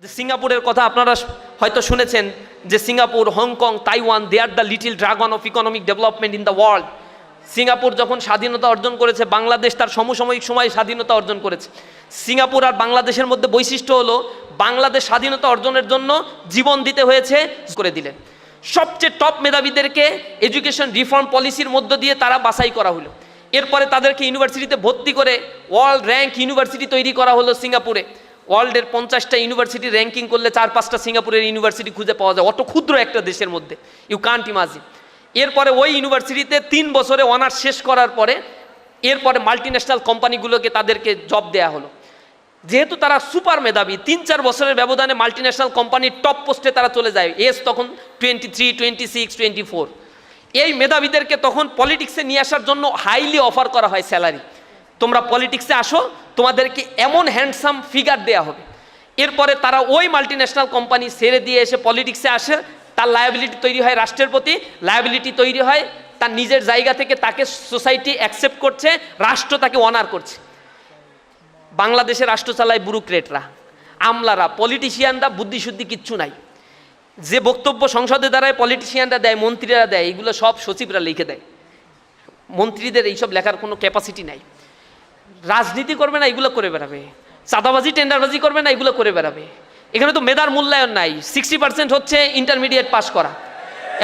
যে সিঙ্গাপুরের কথা আপনারা হয়তো শুনেছেন যে Singapore, Hong Kong, Taiwan, they are the little dragon of economic development in the world. Singapore যখন স্বাধীনতা অর্জন করেছে, বাংলাদেশ তার সমসাময়িক সময়ে স্বাধীনতা অর্জন করেছে। সিঙ্গাপুর আর বাংলাদেশের মধ্যে বৈশিষ্ট্য হলো, বাংলাদেশ স্বাধীনতা অর্জনের জন্য জীবন দিতে হয়েছে করে দিলেন। সবচেয়ে টপ মেধাবীদেরকে এডুকেশন রিফর্ম পলিসির মধ্য দিয়ে তারা বাছাই করা হলো। এরপরে তাদেরকে ইউনিভার্সিটিতে ভর্তি করে ওয়ার্ল্ড র্যাঙ্ক ইউনিভার্সিটি তৈরি করা হলো সিঙ্গাপুরে। ওয়ার্ল্ডের 50টা ইউনিভার্সিটি র্যাঙ্কিং করলে 4-5টা সিঙ্গাপুরের ইউনিভার্সিটি খুঁজে পাওয়া যায়, অত ক্ষুদ্র একটা দেশের মধ্যে। You can't imagine. এরপরে ওই ইউনিভার্সিটিতে 3 বছরে অনার্স শেষ করার পরে এরপরে মাল্টিন্যাশনাল কোম্পানিগুলোকে তাদেরকে জব দেয়া হলো। যেহেতু তারা সুপার মেধাবী, 3-4 বছরের ব্যবধানে মাল্টিন্যাশনাল কোম্পানির টপ পোস্টে তারা চলে যায়। এজ তখন 23, 26, 24। এই মেধাবীদেরকে তখন পলিটিক্সে নিয়ে আসার জন্য হাইলি অফার করা হয় স্যালারি। তোমরা পলিটিক্সে আসো, তোমাদেরকে এমন হ্যান্ডসাম ফিগার দেয়া হবে। এরপরে তারা ওই মাল্টিন্যাশনাল কোম্পানি ছেড়ে দিয়ে এসে পলিটিক্সে আসে। তার লায়াবিলিটি তৈরি হয় রাষ্ট্রের প্রতি, লায়াবিলিটি তৈরি হয় তার নিজের জায়গা থেকে, তাকে সোসাইটি অ্যাকসেপ্ট করছে, রাষ্ট্র তাকে অনার করছে। বাংলাদেশে রাষ্ট্র চালায় ব্যুরোক্রেটরা, আমলারা, পলিটিশিয়ানরা, বুদ্ধিশুদ্ধি কিচ্ছু নাই। যে বক্তব্য সংসদে দ্বারায় পলিটিশিয়ানরা দেয়, মন্ত্রীরা দেয়, এগুলো সব সচিবরা লিখে দেয়। মন্ত্রীদের এইসব লেখার কোনো ক্যাপাসিটি নাই। রাজনীতি করবে না, এগুলো করে বেড়াবে। চাঁদাবাজি, টেন্ডারবাজি করবে না, এগুলো করে বেড়াবে। এখানে তো মেধার মূল্যায়ন নাই। 60% হচ্ছে ইন্টারমিডিয়েট পাস করা।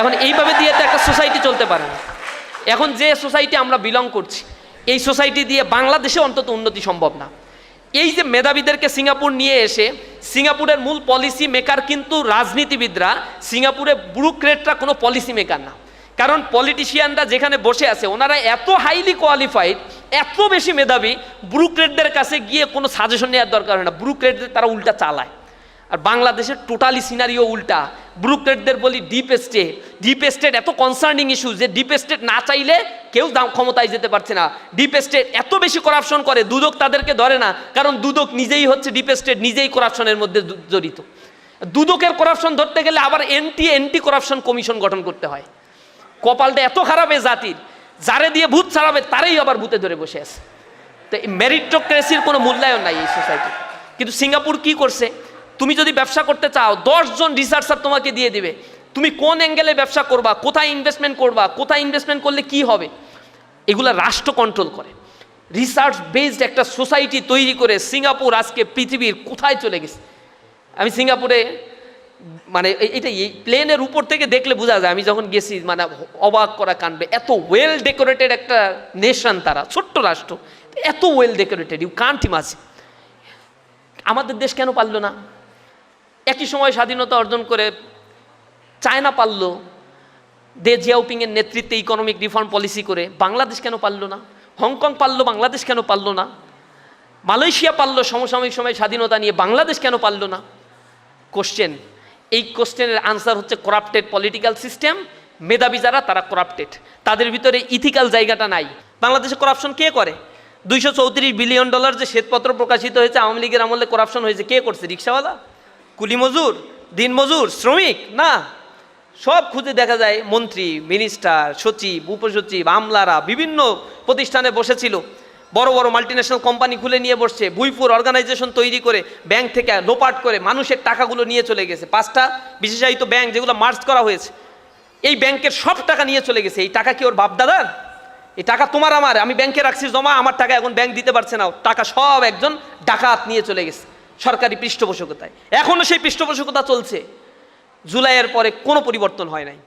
এখন এইভাবে দিয়ে তো একটা সোসাইটি চলতে পারে না। এখন যে সোসাইটি আমরা বিলং করছি, এই সোসাইটি দিয়ে বাংলাদেশে অন্তত উন্নতি সম্ভব না। এই যে মেধাবীদেরকে সিঙ্গাপুর নিয়ে এসে, সিঙ্গাপুরের মূল পলিসি মেকার কিন্তু রাজনীতিবিদরা, সিঙ্গাপুরে ব্যুরোক্রেটরা কোনো পলিসি মেকার না। কারণ পলিটিশিয়ানরা যেখানে বসে আছে, ওনারা এত হাইলি কোয়ালিফাইড, এত বেশি মেধাবী, ব্যুরোক্রেটদের কাছে গিয়ে কোনো সাজেশন নেওয়ার দরকার হয় না। ব্যুরোক্রেটদের তারা উল্টা চালায়। আর বাংলাদেশের টোটালি সিনারিও উল্টা। ব্যুরোক্রেটদের বলি ডিপ স্টেট। ডিপ স্টেট এত কনসার্নিং ইস্যু যে ডিপ স্টেট না চাইলে কেউ ক্ষমতায় যেতে পারছে না। ডিপ স্টেট এত বেশি করাপশন করে, দুদক তাদেরকে ধরে না, কারণ দুদক নিজেই হচ্ছে ডিপ স্টেট, নিজেই করাপশনের মধ্যে জড়িত। দুদকের করাপশন ধরতে গেলে আবার এন্টি করাপশন কমিশন গঠন করতে হয়। কপালটা এত খারাপ এ জাতির, যারে দিয়ে ভূত ছাড়াবে তারাই আবার ভূতে ধরে বসে আছে। তো এই মেরিটোক্রেসির কোনো মূল্যায়ন নাই এই সোসাইটি। কিন্তু সিঙ্গাপুর কি করছে, তুমি যদি ব্যবসা করতে চাও 10 জন রিসার্চার তোমাকে দিয়ে দিবে। তুমি কোন অ্যাঙ্গেলে ব্যবসা করবা, কোথায় ইনভেস্টমেন্ট করবা, কোথায় ইনভেস্টমেন্ট করলে কি হবে, এগুলা রাষ্ট্র কন্ট্রোল করে। রিসার্চ বেসড একটা সোসাইটি তৈরি করে সিঙ্গাপুর আজকে পৃথিবীর কোথায় চলে গেছে। আমি সিঙ্গাপুরে মানে এটা এই প্লেনের উপর থেকে দেখলে বোঝা যায়। আমি যখন গেছি, মানে অবাক করা কাণ্ডে। এত ওয়েল ডেকোরেটেড একটা নেশন, তারা ছোট্ট রাষ্ট্র, এত well decorated, you can't imagine. আমাদের দেশ কেন পারল না? একই সময় স্বাধীনতা অর্জন করে চায়না পারল, দে জিয়াওপিংয়ের নেতৃত্বে ইকোনমিক রিফর্ম পলিসি করে। বাংলাদেশ কেন পারল না? হংকং পারল, বাংলাদেশ কেন পারল না? মালয়েশিয়া পারল সমসাময়িক সময় স্বাধীনতা নিয়ে, বাংলাদেশ কেন পারল না? কোশ্চেন, এই কোশ্চেনের আনসার হচ্ছে করাপ্টেড পলিটিক্যাল সিস্টেম। মেধাবী যারা, তারা করাপ্টেড, তাদের ভিতরে ইথিক্যাল জায়গাটা নাই। বাংলাদেশে করাপশন কে করে? $234 বিলিয়ন যে শ্বেতপত্র প্রকাশিত হয়েছে, আওয়ামী লীগের আমলে করাপশন হয়েছে, কে করছে? রিক্সাওয়ালা, কুলি মজুর, দিন মজুর, শ্রমিক না। সব খুঁজে দেখা যায় মন্ত্রী, মিনিস্টার, সচিব, উপসচিব, আমলারা বিভিন্ন প্রতিষ্ঠানে বসেছিল। বড় বড় মাল্টিন্যাশনাল কোম্পানি খুলে নিয়ে বসছে, ভুইপুর অর্গানাইজেশন তৈরি করে ব্যাংক থেকে লোপাট করে মানুষের টাকাগুলো নিয়ে চলে গেছে। 5টা বিশেষায়িত ব্যাংক যেগুলো মার্জ করা হয়েছে, এই ব্যাংকের সব টাকা নিয়ে চলে গেছে। এই টাকা কি ওর বাপদাদার? এই টাকা তোমার আমার, আমি ব্যাংকে রাখছি জমা, আমার টাকা এখন ব্যাংক দিতে পারছে না। টাকা সব একজন ডাকাত নিয়ে চলে গেছে সরকারি পৃষ্ঠপোষকতায়। এখনো সেই পৃষ্ঠপোষকতা চলছে। জুলাইয়ের পরে কোনো পরিবর্তন হয় নাই।